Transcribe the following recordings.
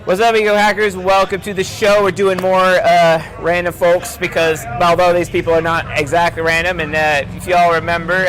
What's up, Ego Hackers? Welcome to the show. We're doing more random folks because although these people are not exactly random, and if you all remember,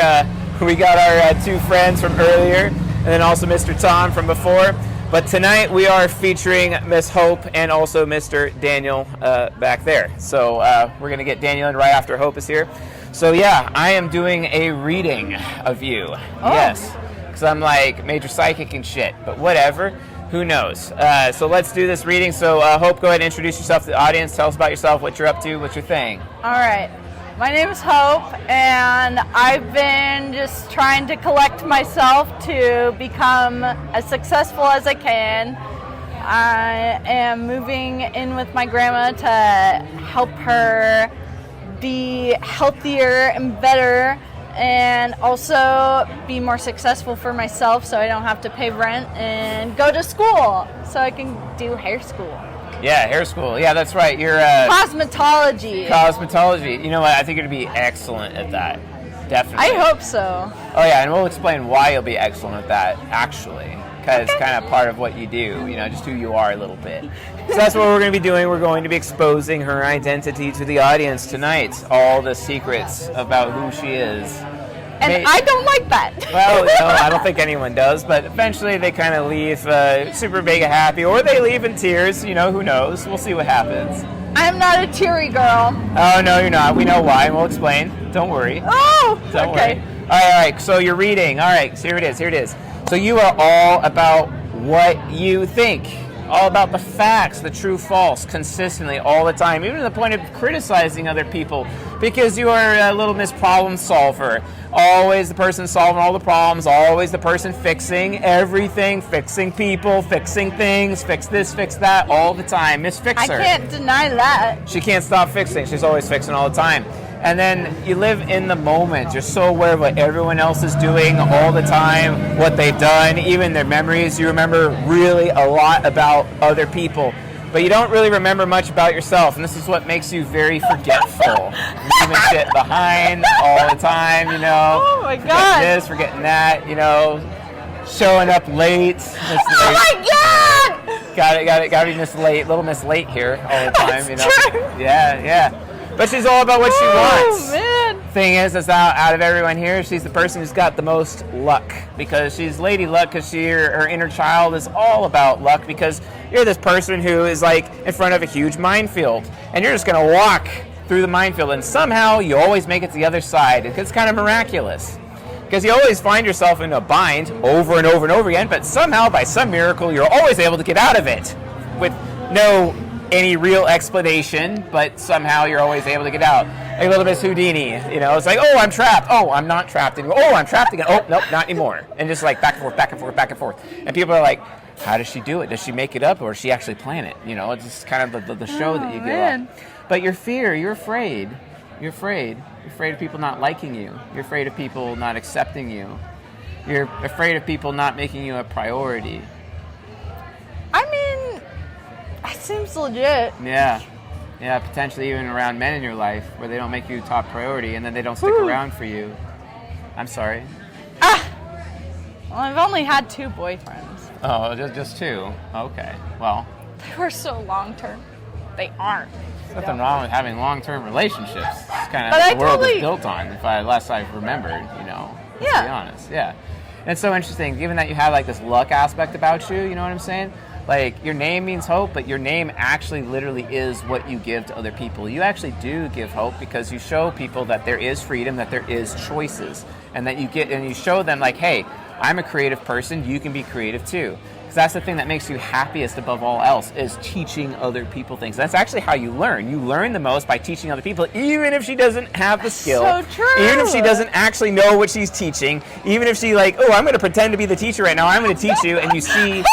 we got our two friends from earlier, and then also Mr. Tom from before. But tonight we are featuring Miss Hope and also Mr. Daniel back there. So we're going to get Daniel in right after Hope is here. So yeah, I am doing a reading of you. Oh. Yes, because I'm like major psychic and shit, but whatever. Who knows? So let's do this reading. So Hope, go ahead and introduce yourself to the audience. Tell us about yourself, what you're up to, what's your thing. All right. My name is Hope, and I've been just trying to collect myself to become as successful as I can. I am moving in with my grandma to help her be healthier and better, and also be more successful for myself so I don't have to pay rent and go to school so I can do hair school. Yeah, hair school. Yeah, that's right. You're cosmetology. Cosmetology. You know what? I think you're going to be excellent at that. Definitely. I hope so. Oh, yeah, and we'll explain why you'll be excellent at that, actually, because it's kind of part of what you do, you know, just who you are a little bit. So that's what we're going to be doing. We're going to be exposing her identity to the audience tonight, all the secrets about who she is. And I don't like that. Well, no, I don't think anyone does, but eventually they kind of leave super mega happy, or they leave in tears, you know, who knows? We'll see what happens. I'm not a teary girl. Oh, no, you're not. We know why, and we'll explain. Don't worry. Oh, Don't okay. worry. All right, so you're reading. All right, so here it is. So you are all about what you think. All about the facts, the true, false, consistently, all the time, even to the point of criticizing other people, because you are a little Miss Problem Solver. Always the person solving all the problems, always the person fixing everything, fixing people, fixing things, fix this, fix that, all the time. Miss Fixer. I can't deny that. She can't stop fixing. She's always fixing all the time. And then you live in the moment. You're so aware of what everyone else is doing all the time, what they've done, even their memories. You remember really a lot about other people, but you don't really remember much about yourself. And this is what makes you very forgetful. Leaving shit behind all the time, you know. Oh my God. Forgetting this, forgetting that, you know. Showing up late. Oh my God! Got to be Miss Late, little Miss Late here all the time, That's you know. true. Yeah. But she's all about what she wants. Man. Thing is out of everyone here, she's the person who's got the most luck, because she's Lady Luck, because her inner child is all about luck, because you're this person who is like in front of a huge minefield, and you're just going to walk through the minefield, and somehow you always make it to the other side. It's kind of miraculous, because you always find yourself in a bind over and over and over again, but somehow, by some miracle, you're always able to get out of it with no any real explanation, but somehow you're always able to get out. Like a little Miss Houdini, you know, it's like, oh, I'm trapped. Oh, I'm not trapped anymore. Oh, I'm trapped again. Oh, nope, not anymore. And just like back and forth, back and forth, back and forth. And people are like, how does she do it? Does she make it up, or does she actually plan it? You know, it's just kind of the show that you give up. But you're afraid. You're afraid of people not liking you. You're afraid of people not accepting you. You're afraid of people not making you a priority. I mean, that seems legit. Yeah, potentially even around men in your life where they don't make you top priority, and then they don't stick around for you. I'm sorry. Well, I've only had 2 boyfriends. Oh, just 2? Okay, well. They were so long-term. They aren't. There's nothing wrong with having long-term relationships. It's kind of But what the world is built on, last I've remembered, you know. Yeah. To be honest, yeah. And it's so interesting, given that you have like this luck aspect about you, you know what I'm saying? Like, your name means hope, but your name actually literally is what you give to other people. You actually do give hope, because you show people that there is freedom, that there is choices, and that you show them like, hey, I'm a creative person, you can be creative too. Because that's the thing that makes you happiest above all else, is teaching other people things. That's actually how you learn. You learn the most by teaching other people, even if she doesn't have the skill. So true. Even if she doesn't actually know what she's teaching. Even if she like, oh, I'm going to pretend to be the teacher right now, I'm going to teach you, and you see...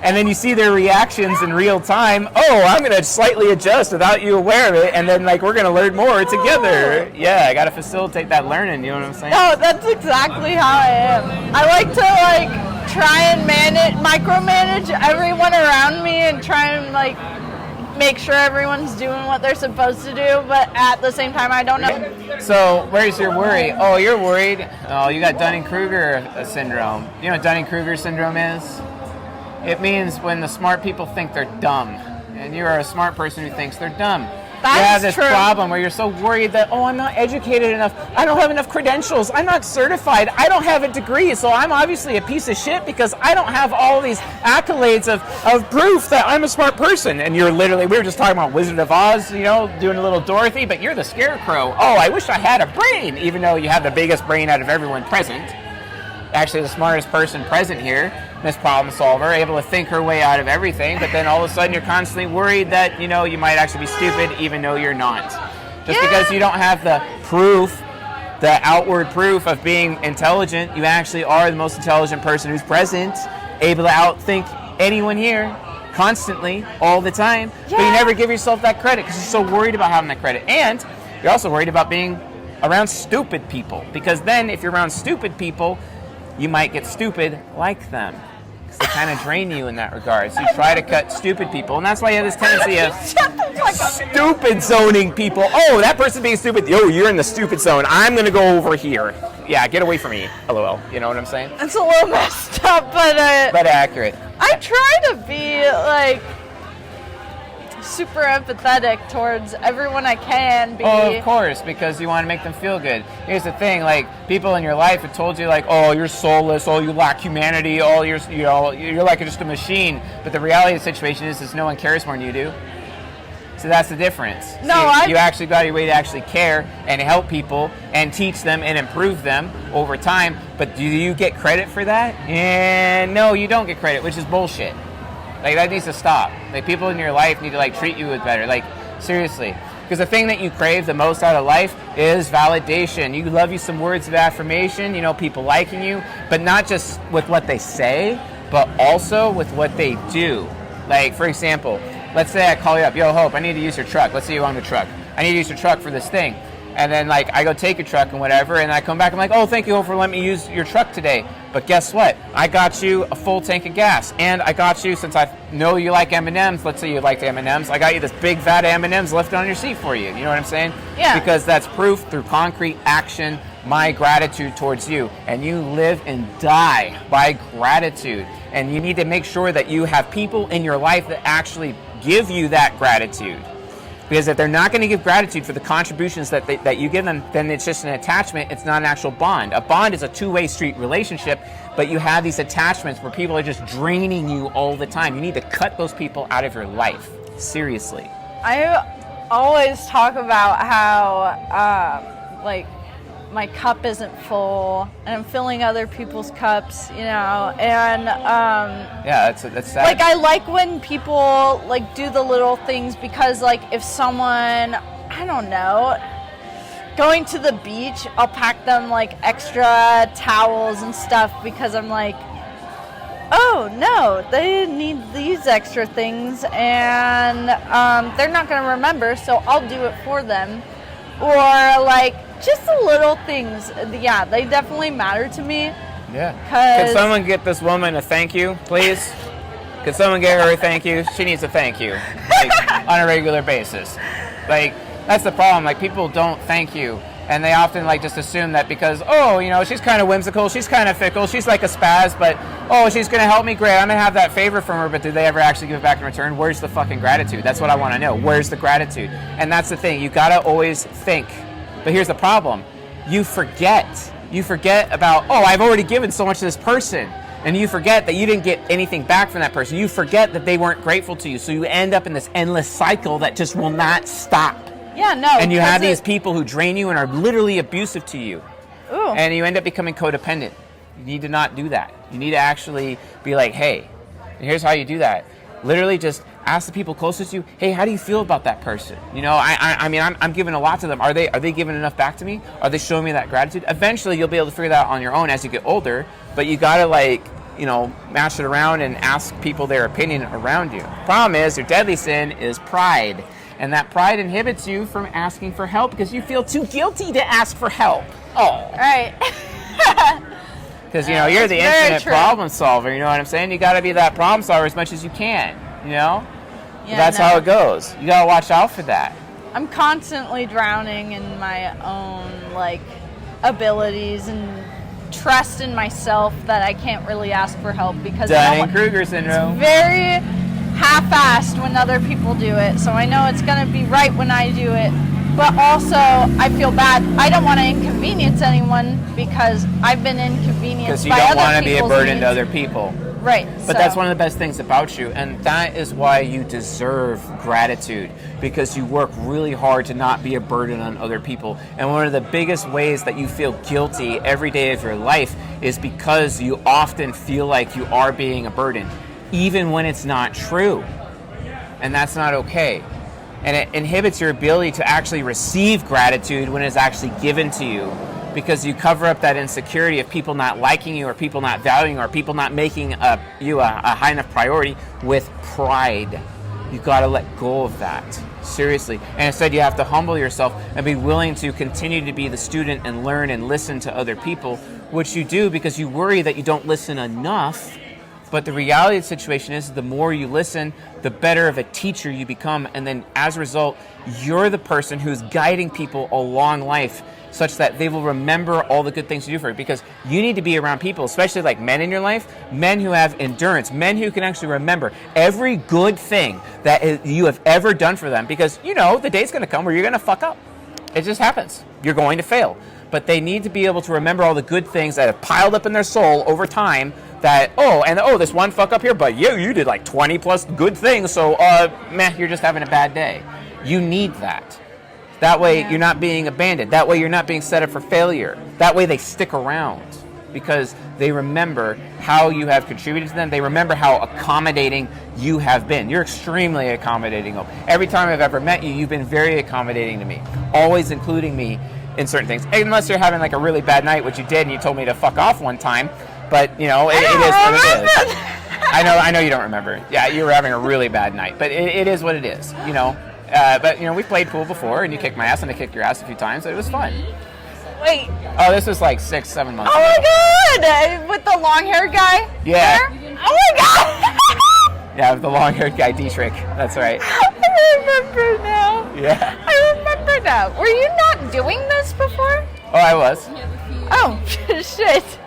And then you see their reactions in real time. Oh, I'm going to slightly adjust without you aware of it, and then like we're going to learn more together. Yeah, I got to facilitate that learning, you know what I'm saying? No, that's exactly how I am. I like to try and micromanage everyone around me, and try and make sure everyone's doing what they're supposed to do, but at the same time I don't know. So where's your worry? Oh, you're worried. Oh, you got Dunning-Kruger syndrome. You know what Dunning-Kruger syndrome is? It means when the smart people think they're dumb, and you're a smart person who thinks they're dumb. That you have is this true. problem where you're so worried that, I'm not educated enough, I don't have enough credentials, I'm not certified, I don't have a degree, so I'm obviously a piece of shit because I don't have all these accolades of proof that I'm a smart person. And you're literally, we were just talking about Wizard of Oz, doing a little Dorothy, but you're the scarecrow. Oh, I wish I had a brain, even though you have the biggest brain out of everyone present. Actually, the smartest person present here, this problem solver, able to think her way out of everything, but then all of a sudden you're constantly worried that, you might actually be stupid even though you're not. Just because you don't have the proof, the outward proof of being intelligent, you actually are the most intelligent person who's present, able to outthink anyone here constantly, all the time, but you never give yourself that credit because you're so worried about having that credit. And you're also worried about being around stupid people, because then if you're around stupid people, you might get stupid like them. Because they kind of drain you in that regard. So you try to cut stupid people. And that's why you have this tendency of stupid zoning people. Oh, that person being stupid. Yo, you're in the stupid zone. I'm going to go over here. Yeah, get away from me. LOL. You know what I'm saying? It's a little messed up, but accurate. I try to be super empathetic towards everyone I can be. Oh, of course, because you want to make them feel good. Here's the thing, people in your life have told you, you're soulless, you lack humanity, you're like just a machine. But the reality of the situation is no one cares more than you do. So that's the difference. You actually got your way to actually care and help people and teach them and improve them over time. But do you get credit for that? And no, you don't get credit, which is bullshit. That needs to stop. People in your life need to treat you better. Seriously. Because the thing that you crave the most out of life is validation. You love some words of affirmation, people liking you, but not just with what they say, but also with what they do. For example, let's say I call you up, yo, Hope, I need to use your truck. Let's say you own the truck. I need to use your truck for this thing. And then I go take your truck and whatever, and I come back, I'm like, oh, thank you Hope, for letting me use your truck today. But guess what? I got you a full tank of gas, and I got you, since I know you like M&Ms, let's say you like M&Ms, I got you this big vat of M&Ms lifted on your seat for you. You know what I'm saying? Yeah. Because that's proof through concrete action, my gratitude towards you. And you live and die by gratitude. And you need to make sure that you have people in your life that actually give you that gratitude. Because if they're not going to give gratitude for the contributions that you give them, then it's just an attachment. It's not an actual bond. A bond is a two-way street relationship, but you have these attachments where people are just draining you all the time. You need to cut those people out of your life. Seriously. I always talk about how, my cup isn't full, and I'm filling other people's cups, and yeah, that's sad. I like when people do the little things, because if someone, I don't know, going to the beach, I'll pack them extra towels and stuff, because I'm oh no, they need these extra things, and they're not going to remember, so I'll do it for them. Or just the little things, yeah, they definitely matter to me. Yeah. Can someone get this woman a thank you, please? Can someone get her a thank you? She needs a thank you, on a regular basis. That's the problem. People don't thank you, and they often just assume that because she's kind of whimsical, she's kind of fickle, she's like a spaz, but she's gonna help me, great, I'm gonna have that favor from her. But do they ever actually give it back in return? Where's the fucking gratitude? That's what I want to know. Where's the gratitude? And that's the thing. You gotta always think. But here's the problem. You forget about, I've already given so much to this person. And you forget that you didn't get anything back from that person. You forget that they weren't grateful to you. So you end up in this endless cycle that just will not stop. Yeah, no. And you have these people who drain you and are literally abusive to you. Ooh. And you end up becoming codependent. You need to not do that. You need to actually be hey, and here's how you do that. Literally just ask the people closest to you, hey, how do you feel about that person? I'm giving a lot to them. Are they giving enough back to me? Are they showing me that gratitude? Eventually, you'll be able to figure that out on your own as you get older, but you gotta match it around and ask people their opinion around you. Problem is, your deadly sin is pride. And that pride inhibits you from asking for help because you feel too guilty to ask for help. Oh. Right. Because, you're the infinite problem solver, you know what I'm saying? You got to be that problem solver as much as you can, Yeah, that's how it goes. You got to watch out for that. I'm constantly drowning in my own, abilities and trust in myself that I can't really ask for help because I don't, Dunning-Kruger syndrome. very half-assed when other people do it. So I know it's going to be right when I do it. But also, I feel bad. I don't want to inconvenience anyone because I've been inconvenienced by other people. Because you don't want to be a burden to other people. Right. But that's one of the best things about you, and that is why you deserve gratitude, because you work really hard to not be a burden on other people. And one of the biggest ways that you feel guilty every day of your life is because you often feel like you are being a burden, even when it's not true. And that's not okay. And it inhibits your ability to actually receive gratitude when it's actually given to you, because you cover up that insecurity of people not liking you or people not valuing you or people not making you a high enough priority with pride. You've got to let go of that. Seriously. And instead you have to humble yourself and be willing to continue to be the student and learn and listen to other people, which you do because you worry that you don't listen enough. But the reality of the situation is the more you listen, the better of a teacher you become. And then as a result, you're the person who's guiding people along life such that they will remember all the good things you do for you. Because you need to be around people, especially like men in your life, men who have endurance, men who can actually remember every good thing that you have ever done for them. Because, you know, the day's going to come where you're going to fuck up. It just happens. You're going to fail. But they need to be able to remember all the good things that have piled up in their soul over time that, this one fuck up here, but you did like 20 plus good things, so, you're just having a bad day. You need that. That way you're not being abandoned. That way you're not being set up for failure. That way they stick around because they remember how you have contributed to them. They remember how accommodating you have been. You're extremely accommodating. Every time I've ever met you, you've been very accommodating to me, always including me in certain things. Unless you're having like a really bad night, which you did, and you told me to fuck off one time. But, you know, it is what it is. I know you don't remember. Yeah, you were having a really bad night. But it is what it is, you know. But, you know, we played pool before, and you kicked my ass, and I kicked your ass a few times, so it was fun. Wait. Oh, this was like 6-7 months ago. Oh, my God! With the long-haired guy? Yeah. There? Oh, my God! Yeah, with the long-haired guy, Dietrich. That's right. I remember now. Yeah. I remember now. Were you not doing this before? Oh, I was. Oh, shit.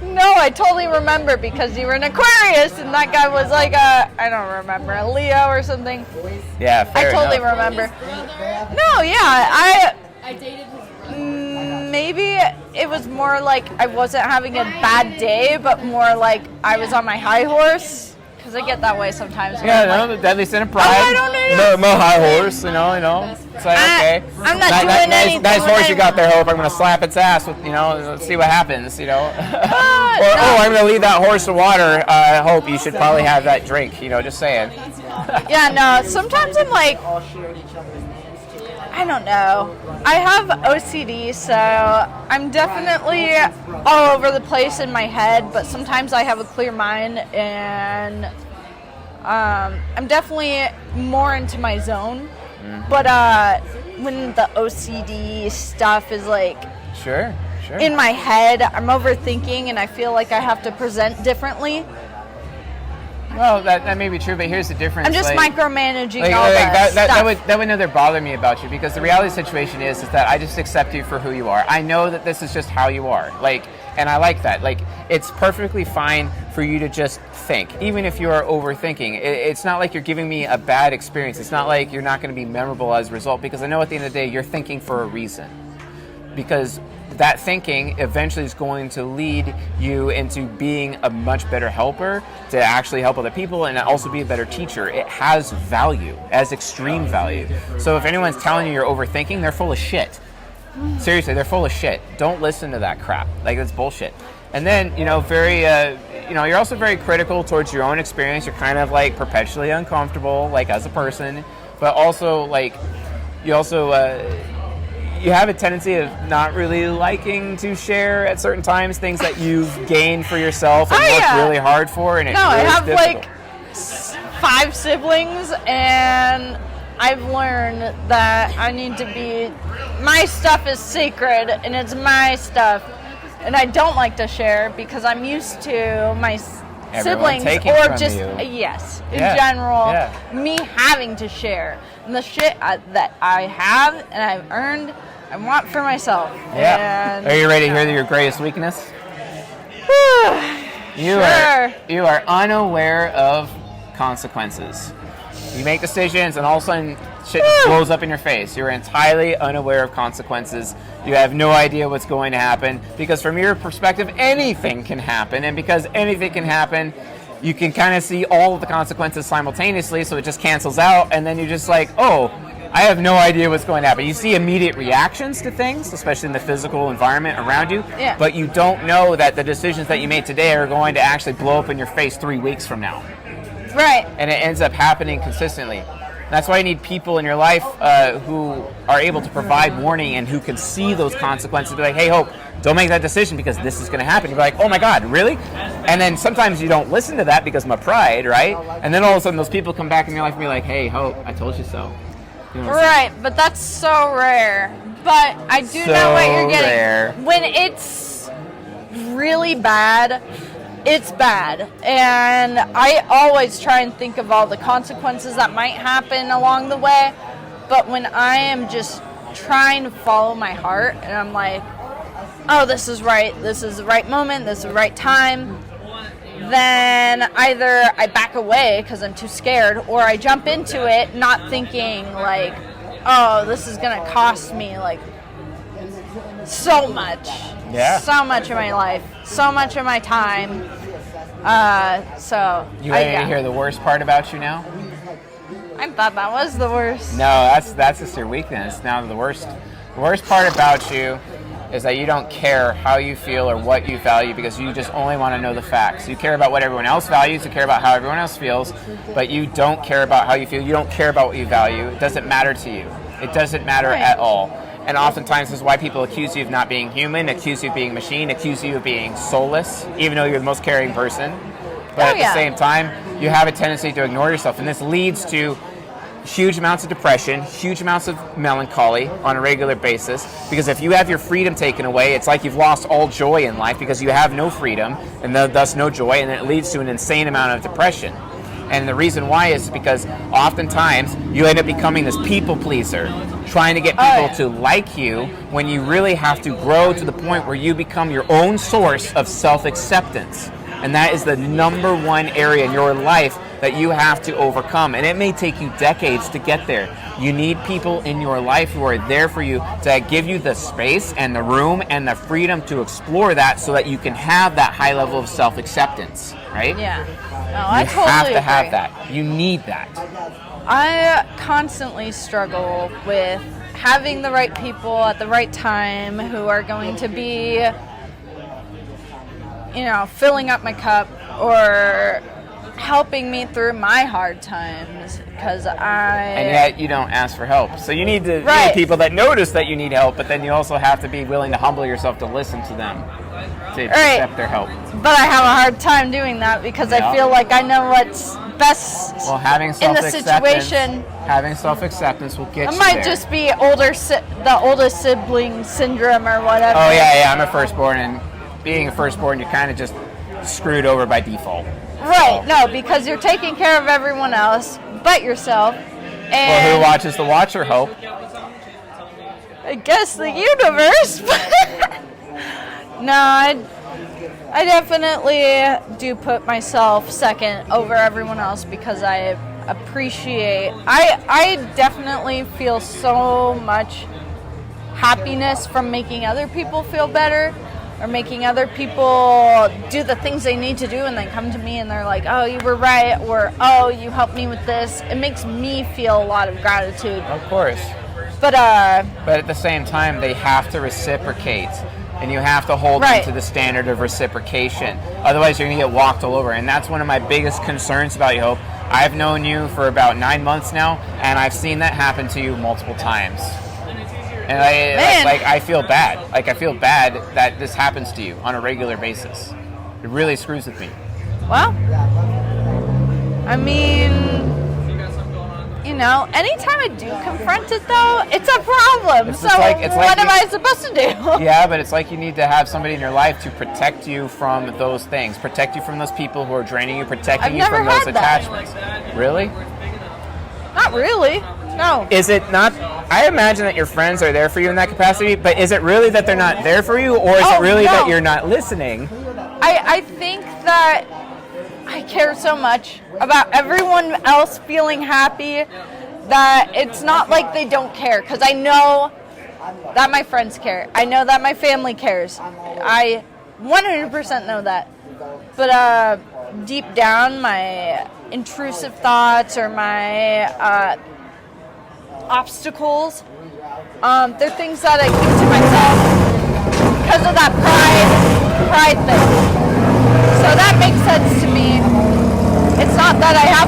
No, I totally remember because you were an Aquarius and that guy was like I don't remember, a Leo or something. Yeah, fair enough. I totally remember. No, yeah, I dated maybe it was more like I wasn't having a bad day, but more like I was on my high horse. Because I get that way sometimes. Yeah, no, the deadly sin of pride. I don't know. Mo high horse, you know. It's like, okay. I'm not doing anything. Nice horse you got there, Hope. I'm going to slap its ass with, let's see what happens, I'm going to lead that horse to water. Hope you should probably have that drink, just saying. Yeah, no, sometimes I'm like, I don't know. I have OCD, so I'm definitely all over the place in my head, but sometimes I have a clear mind, and I'm definitely more into my zone. Mm-hmm. But when the OCD stuff is like sure. in my head, I'm overthinking, and I feel like I have to present differently. Well, that may be true, but here's the difference. I'm just micromanaging all that stuff. That would never bother me about you, because the reality of the situation is that I just accept you for who you are. I know that this is just how you are. And I like that. It's perfectly fine for you to just think, even if you are overthinking. It's not like you're giving me a bad experience. It's not like you're not going to be memorable as a result, because I know at the end of the day, you're thinking for a reason. Because that thinking eventually is going to lead you into being a much better helper, to actually help other people, and also be a better teacher. It has value, has extreme value. So if anyone's telling you you're overthinking, they're full of shit. Seriously, they're full of shit. Don't listen to that crap. That's bullshit. And then, you're also very critical towards your own experience. You're kind of perpetually uncomfortable, as a person, but also you have a tendency of not really liking to share at certain times things that you've gained for yourself and worked really hard for, and I have difficult. 5 siblings, and I've learned that I need to be, my stuff is sacred and it's my stuff, and I don't like to share because I'm used to Everyone siblings, taking or from just you. yes, in Yeah, general, yeah. me having to share and the shit that I have and I've earned, I want for myself. Yeah. And, Are you ready to hear your greatest weakness? You are unaware of consequences. You make decisions and all of a sudden shit blows up in your face. You're entirely unaware of consequences. You have no idea what's going to happen because from your perspective, anything can happen. And because anything can happen, you can kind of see all of the consequences simultaneously, so it just cancels out. And then you're just like, oh, I have no idea what's going to happen. You see immediate reactions to things, especially in the physical environment around you, but you don't know that the decisions that you made today are going to actually blow up in your face 3 weeks from now. Right. And it ends up happening consistently. That's why you need people in your life who are able to provide warning and who can see those consequences. Be like, hey, Hope, don't make that decision because this is going to happen. You're like, oh my God, really? And then sometimes you don't listen to that because of my pride, right? And then all of a sudden those people come back in your life and be like, hey, Hope, I told you so. You know right, but that's so rare. But I do know what you're getting. Rare. When it's really bad, it's bad. And I always try and think of all the consequences that might happen along the way. But when I am just trying to follow my heart and I'm like, oh, this is right, this is the right moment, this is the right time, then either I back away because I'm too scared, or I jump into it not thinking like, oh, this is going to cost me like so much. Yeah. So much of my life, so much of my time. You ready to hear the worst part about you now? I thought that was the worst. No, that's just your weakness. Now the worst part about you is that you don't care how you feel or what you value because you just only want to know the facts. You care about what everyone else values, you care about how everyone else feels, but you don't care about how you feel. You don't care about what you value. It doesn't matter to you. It doesn't matter at all. And oftentimes this is why people accuse you of not being human, accuse you of being a machine, accuse you of being soulless, even though you're the most caring person. But at the same time, you have a tendency to ignore yourself, and this leads to huge amounts of depression, huge amounts of melancholy on a regular basis, because if you have your freedom taken away, it's like you've lost all joy in life because you have no freedom and thus no joy, and it leads to an insane amount of depression. And the reason why is because oftentimes you end up becoming this people pleaser, trying to get people to like you when you really have to grow to the point where you become your own source of self-acceptance. And that is the number one area in your life that you have to overcome. And it may take you decades to get there. You need people in your life who are there for you to give you the space and the room and the freedom to explore that so that you can have that high level of self-acceptance, right? Yeah. No, I totally You have to agree. have that. You need that. I constantly struggle with having the right people at the right time who are going to be, filling up my cup or helping me through my hard times because And yet you don't ask for help. So you need you need people that notice that you need help, but then you also have to be willing to humble yourself to listen to them, to accept their help. But I have a hard time doing that because I feel like I know what's best in the situation. Having self-acceptance will get you It might there. just be the oldest sibling syndrome or whatever. Oh, yeah, I'm a firstborn, and being a firstborn, you're kind of just screwed over by default. Right, no, because you're taking care of everyone else but yourself. And Well, who watches the Watcher, Hope? I guess the universe. No, I definitely do put myself second over everyone else because I definitely feel so much happiness from making other people feel better or making other people do the things they need to do and then come to me and they're like, oh, you were right, or oh, you helped me with this. It makes me feel a lot of gratitude. Of course. But at the same time, they have to reciprocate. And you have to hold them to the standard of reciprocation. Otherwise, you're going to get walked all over. And that's one of my biggest concerns about you, Hope. I've known you for about 9 months now, and I've seen that happen to you multiple times. And I feel bad. Like, I feel bad that this happens to you on a regular basis. It really screws with me. Well, I mean, anytime I do confront it, though, it's a problem. It's so like what am I supposed to do? Yeah, but it's like you need to have somebody in your life to protect you from those things, protect you from those people who are draining you, protecting you from those attachments. Really? Not really. No. Is it not? I imagine that your friends are there for you in that capacity, but is it really that they're not there for you, or is it really that you're not listening? I think that I care so much about everyone else feeling happy that it's not like they don't care, because I know that my friends care. I know that my family cares. I 100% know that. But deep down, my intrusive thoughts or my obstacles, they're things that I keep to myself because of that pride thing. So that makes sense to me. It's not that I have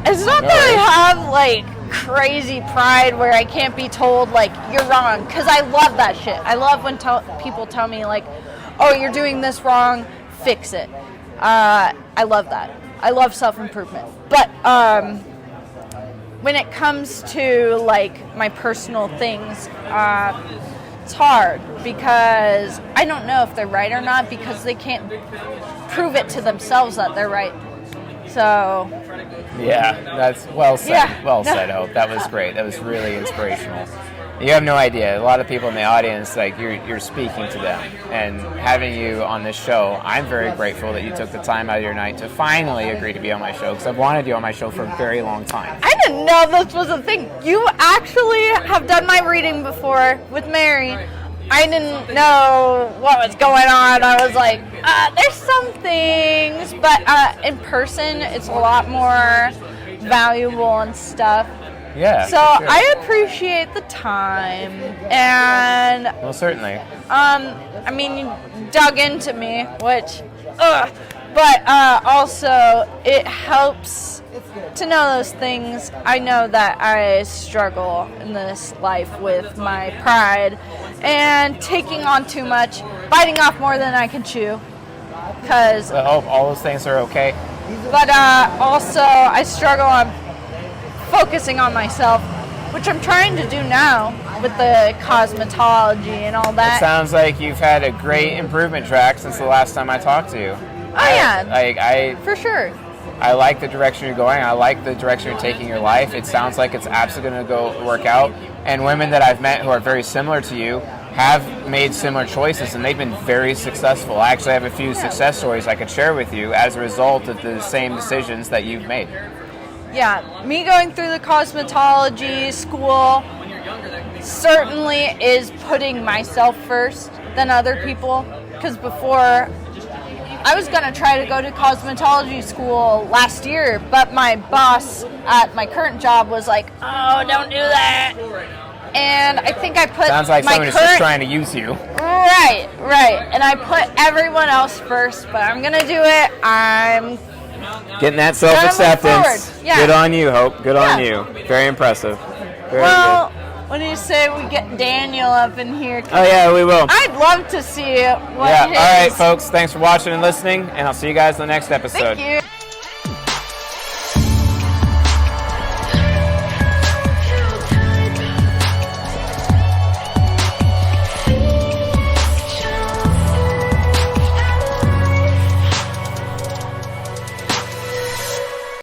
it's not that I have crazy pride where I can't be told you're wrong, because I love that shit. I love when people tell me oh, you're doing this wrong, fix it. I love that. I love self-improvement. But when it comes to my personal things, it's hard because I don't know if they're right or not, because they can't prove it to themselves that they're right. So yeah, that's well said. Yeah. Well said, Hope. That was great. That was really inspirational. You have no idea. A lot of people in the audience, you're speaking to them, and having you on this show, I'm very grateful that you took the time out of your night to finally agree to be on my show, because I've wanted you on my show for a very long time. I didn't know this was a thing. You actually have done my reading before with Mary. I didn't know what was going on. I was like, there's some things, but in person, it's a lot more valuable and stuff. Yeah. So sure. I appreciate the time, and well, certainly. you dug into me, which, but also it helps to know those things. I know that I struggle in this life with my pride and taking on too much, biting off more than I can chew. Because I hope all those things are okay. But also I struggle on focusing on myself, which I'm trying to do now with the cosmetology and all that. It sounds like you've had a great improvement track since the last time I talked to you. I for sure. I like the direction you're going. I like the direction you're taking your life. It sounds like it's absolutely going to go work out. And women that I've met who are very similar to you have made similar choices, and they've been very successful. I actually have a few success stories I could share with you as a result of the same decisions that you've made. Yeah, me going through the cosmetology school certainly is putting myself first than other people, because before I was going to try to go to cosmetology school last year, but my boss at my current job was like, oh, don't do that. And I think I put sounds like someone is just trying to use you. Right. And I put everyone else first, but I'm going to do it. I'm getting that self-acceptance. Yeah. Good on you, Hope. Good on you. Very impressive. Very well, good. What do you say we get Daniel up in here? Oh, yeah, we will. I'd love to see what his... All right, folks. Thanks for watching and listening, and I'll see you guys in the next episode. Thank you.